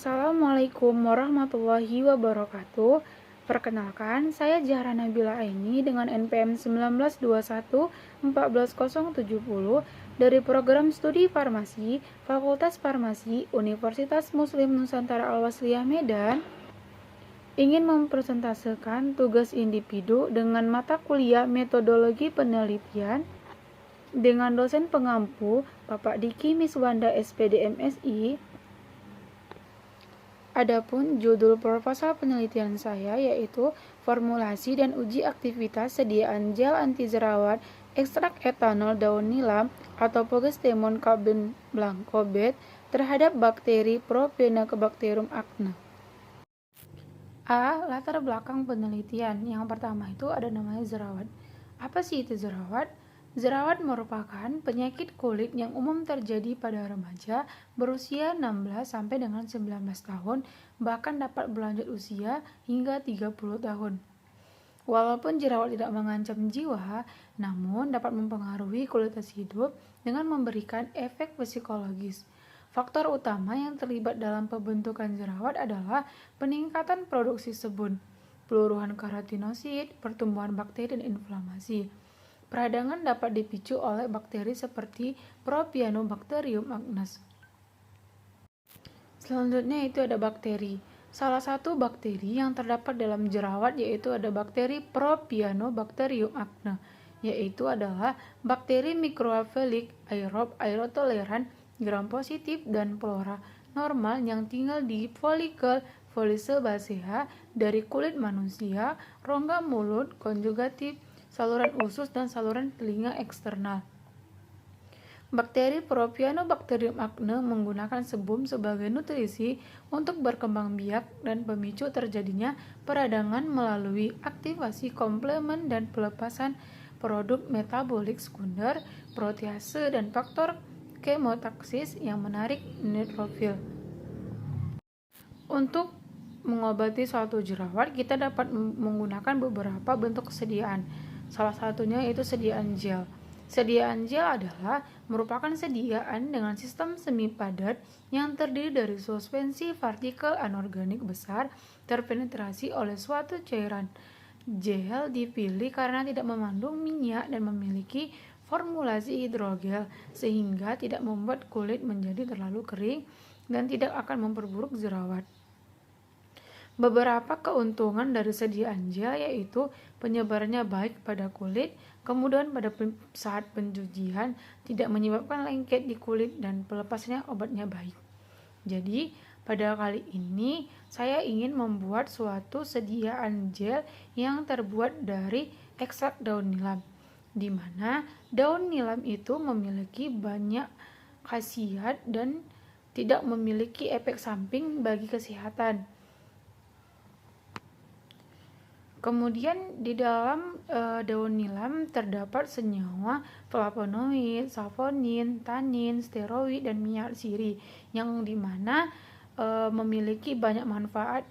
Assalamualaikum warahmatullahi wabarakatuh. Perkenalkan, saya Zahra Nabila Aini dengan NPM 1921 dari Program Studi Farmasi, Fakultas Farmasi, Universitas Muslim Nusantara Al-Wasliyah Medan, ingin mempresentasikan tugas individu dengan mata kuliah metodologi penelitian dengan dosen pengampu Bapak Diki Miswanda SPD MSI. Adapun judul proposal penelitian saya yaitu formulasi dan uji aktivitas sediaan gel anti jerawat ekstrak etanol daun nilam atau Pogestemon Blanco-Bed terhadap bakteri Propionibacterium acne. Latar belakang penelitian. Yang pertama itu ada namanya jerawat. Apa sih itu jerawat? Jerawat merupakan penyakit kulit yang umum terjadi pada remaja berusia 16 sampai dengan 19 tahun, bahkan dapat berlanjut usia hingga 30 tahun. Walaupun jerawat tidak mengancam jiwa, namun dapat mempengaruhi kualitas hidup dengan memberikan efek psikologis. Faktor utama yang terlibat dalam pembentukan jerawat adalah peningkatan produksi sebum, peluruhan keratinosit, pertumbuhan bakteri, dan inflamasi. Peradangan dapat dipicu oleh bakteri seperti Propionibacterium acnes. Selanjutnya itu ada bakteri. Salah satu bakteri yang terdapat dalam jerawat yaitu ada bakteri Propionibacterium acnes, yaitu adalah bakteri mikrofilik aerob, aerotoleran, gram positif, dan flora normal yang tinggal di folikel sebasea dari kulit manusia, rongga mulut, konjugatif, saluran usus, dan saluran telinga eksternal. Bakteri Propionibacterium acnes menggunakan sebum sebagai nutrisi untuk berkembang biak dan pemicu terjadinya peradangan melalui aktivasi komplement dan pelepasan produk metabolik sekunder, protease, dan faktor kemotaksis yang menarik neutrofil. Untuk mengobati suatu jerawat, kita dapat menggunakan beberapa bentuk sediaan. Salah satunya yaitu sediaan gel. Sediaan gel adalah merupakan sediaan dengan sistem semi padat yang terdiri dari suspensi partikel anorganik besar terpenetrasi oleh suatu cairan. Gel dipilih karena tidak mengandung minyak dan memiliki formulasi hidrogel sehingga tidak membuat kulit menjadi terlalu kering dan tidak akan memperburuk jerawat. Beberapa keuntungan dari sediaan gel yaitu penyebarannya baik pada kulit, kemudian pada saat pencucian tidak menyebabkan lengket di kulit, dan pelepasnya obatnya baik. Jadi pada kali ini saya ingin membuat suatu sediaan gel yang terbuat dari ekstrak daun nilam, di mana daun nilam itu memiliki banyak khasiat dan tidak memiliki efek samping bagi kesehatan. Kemudian di dalam daun nilam terdapat senyawa flavonoid, saponin, tanin, steroid, dan minyak sirih yang dimana memiliki banyak manfaat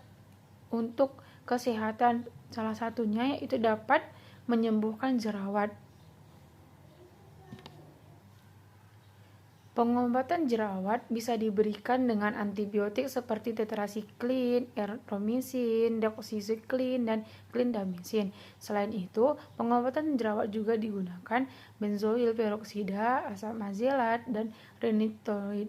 untuk kesehatan. Salah satunya yaitu dapat menyembuhkan jerawat. Pengobatan jerawat bisa diberikan dengan antibiotik seperti tetrasiklin, erythromycin, doxycycline, dan clindamycin. Selain itu, pengobatan jerawat juga digunakan benzoil peroksida, asam azelat, dan retinoid.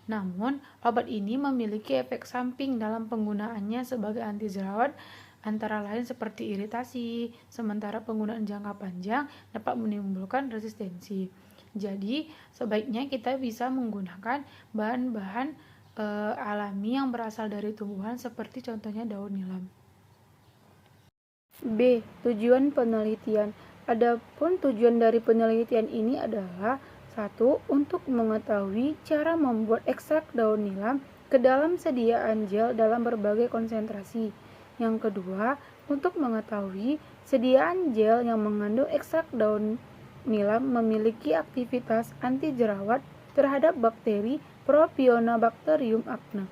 Namun, obat ini memiliki efek samping dalam penggunaannya sebagai anti jerawat, antara lain seperti iritasi, sementara penggunaan jangka panjang dapat menimbulkan resistensi. Jadi, sebaiknya kita bisa menggunakan bahan-bahan alami yang berasal dari tumbuhan seperti contohnya daun nilam. B. Tujuan penelitian. Adapun tujuan dari penelitian ini adalah 1. Untuk mengetahui cara membuat ekstrak daun nilam ke dalam sediaan gel dalam berbagai konsentrasi. Yang kedua, untuk mengetahui sediaan gel yang mengandung ekstrak daun nilam memiliki aktivitas anti jerawat terhadap bakteri Propionibacterium acnes.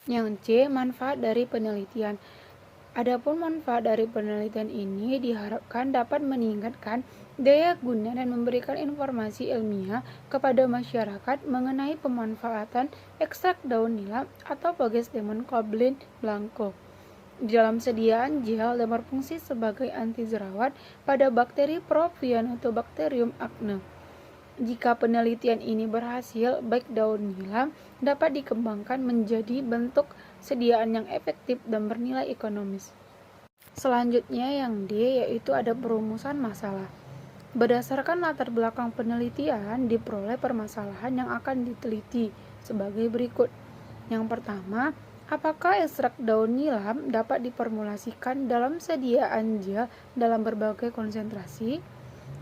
Yang C. Manfaat dari penelitian. Adapun manfaat dari penelitian ini diharapkan dapat meningkatkan daya guna dan memberikan informasi ilmiah kepada masyarakat mengenai pemanfaatan ekstrak daun nilam atau Pogestemon coblin blanco di dalam sediaan gel dan berfungsi sebagai anti jerawat pada bakteri Propionotobacterium acne. Jika penelitian ini berhasil, baik daun nilam dapat dikembangkan menjadi bentuk sediaan yang efektif dan bernilai ekonomis. Selanjutnya yang D yaitu ada perumusan masalah. Berdasarkan latar belakang penelitian, diperoleh permasalahan yang akan diteliti sebagai berikut. Yang pertama, apakah ekstrak daun nilam dapat diformulasikan dalam sediaan gel dalam berbagai konsentrasi?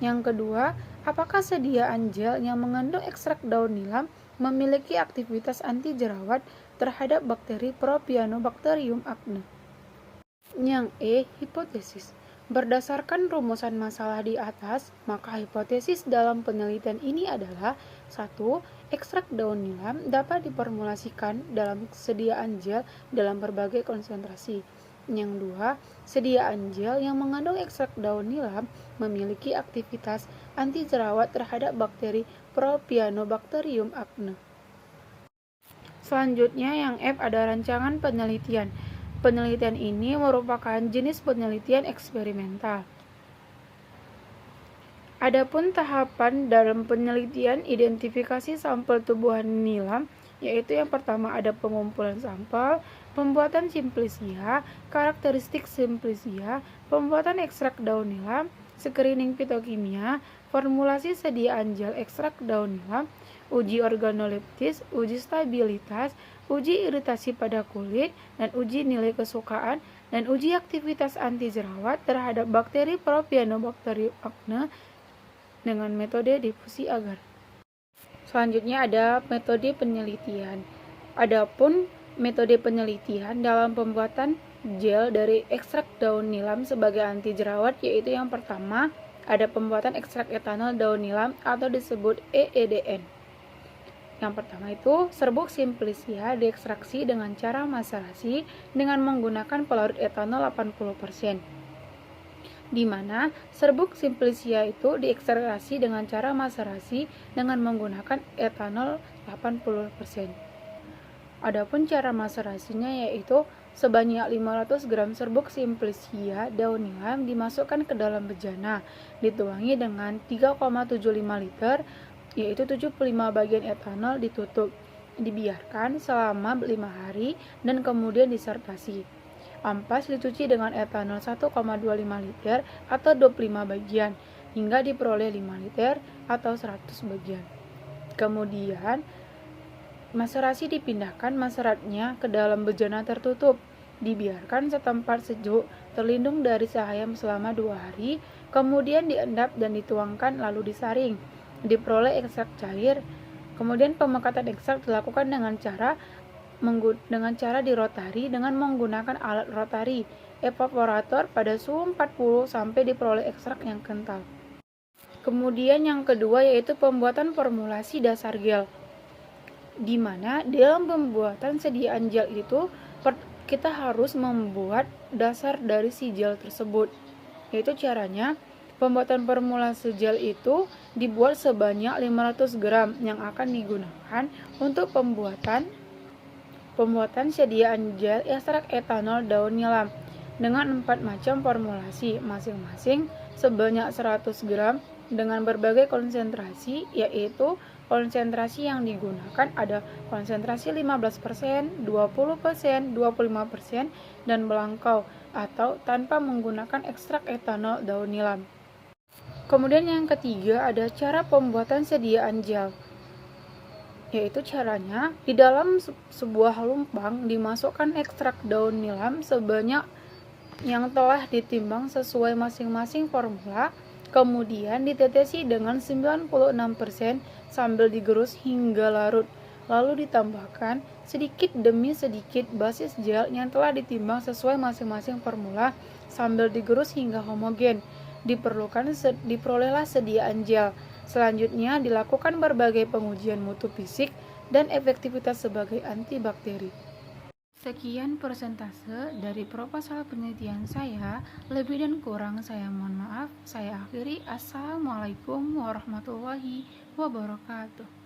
Yang kedua, apakah sediaan gel yang mengandung ekstrak daun nilam memiliki aktivitas anti jerawat terhadap bakteri Propionobacterium acne? Yang E, hipotesis. Berdasarkan rumusan masalah di atas, maka hipotesis dalam penelitian ini adalah 1. Ekstrak daun nilam dapat diformulasikan dalam sediaan gel dalam berbagai konsentrasi. Yang 2. Sediaan gel yang mengandung ekstrak daun nilam memiliki aktivitas anti jerawat terhadap bakteri Propionobacterium acne. Selanjutnya yang F ada rancangan penelitian. Penelitian ini merupakan jenis penelitian eksperimental. Adapun tahapan dalam penelitian identifikasi sampel tubuhan nilam, yaitu yang pertama ada pengumpulan sampel, pembuatan simplisia, karakteristik simplisia, pembuatan ekstrak daun nilam, screening fitokimia, formulasi sediaan gel ekstrak daun nilam, uji organoleptis, uji stabilitas, uji iritasi pada kulit, dan uji nilai kesukaan, dan uji aktivitas anti jerawat terhadap bakteri Propionobacterium acne dengan metode difusi agar. Selanjutnya ada metode penelitian. Adapun metode penelitian dalam pembuatan gel dari ekstrak daun nilam sebagai anti jerawat yaitu yang pertama ada pembuatan ekstrak etanol daun nilam atau disebut EEDN. Yang pertama itu serbuk simplisia diekstraksi dengan cara maserasi dengan menggunakan pelarut etanol 80%. Di mana serbuk simplisia itu diekstraksi dengan cara maserasi dengan menggunakan etanol 80%. Adapun cara maserasinya yaitu sebanyak 500 gram serbuk simplisia daun nilam dimasukkan ke dalam bejana, dituangi dengan 3,75 liter, yaitu 75 bagian etanol ditutup, dibiarkan selama 5 hari dan kemudian disertasi. Ampas dicuci dengan etanol 1,25 liter atau 25 bagian hingga diperoleh 5 liter atau 100 bagian. Kemudian maserasi dipindahkan maseratnya ke dalam bejana tertutup, dibiarkan setempat sejuk, terlindung dari cahaya selama 2 hari, kemudian diendap dan dituangkan lalu disaring, diperoleh ekstrak cair. Kemudian pemekatan ekstrak dilakukan dengan cara dirotari dengan menggunakan alat rotari evaporator pada suhu 40 sampai diperoleh ekstrak yang kental. Kemudian yang kedua yaitu pembuatan formulasi dasar gel, di mana dalam pembuatan sediaan gel itu kita harus membuat dasar dari si gel tersebut. Yaitu caranya pembuatan formulasi gel itu dibuat sebanyak 500 gram yang akan digunakan untuk pembuatan sediaan gel ekstrak etanol daun nilam dengan 4 macam formulasi masing-masing sebanyak 100 gram dengan berbagai konsentrasi, yaitu konsentrasi yang digunakan ada konsentrasi 15%, 20%, 25%, dan belangkau atau tanpa menggunakan ekstrak etanol daun nilam. Kemudian yang ketiga ada cara pembuatan sediaan gel, yaitu caranya di dalam sebuah lumpang dimasukkan ekstrak daun nilam sebanyak yang telah ditimbang sesuai masing-masing formula, kemudian ditetesi dengan 96% sambil digerus hingga larut, lalu ditambahkan sedikit demi sedikit basis gel yang telah ditimbang sesuai masing-masing formula sambil digerus hingga homogen. Diperolehlah sediaan gel. Selanjutnya dilakukan berbagai pengujian mutu fisik dan efektivitas sebagai antibakteri. Sekian persentase dari proposal penelitian saya, lebih dan kurang saya mohon maaf. Saya akhiri. Assalamualaikum warahmatullahi wabarakatuh.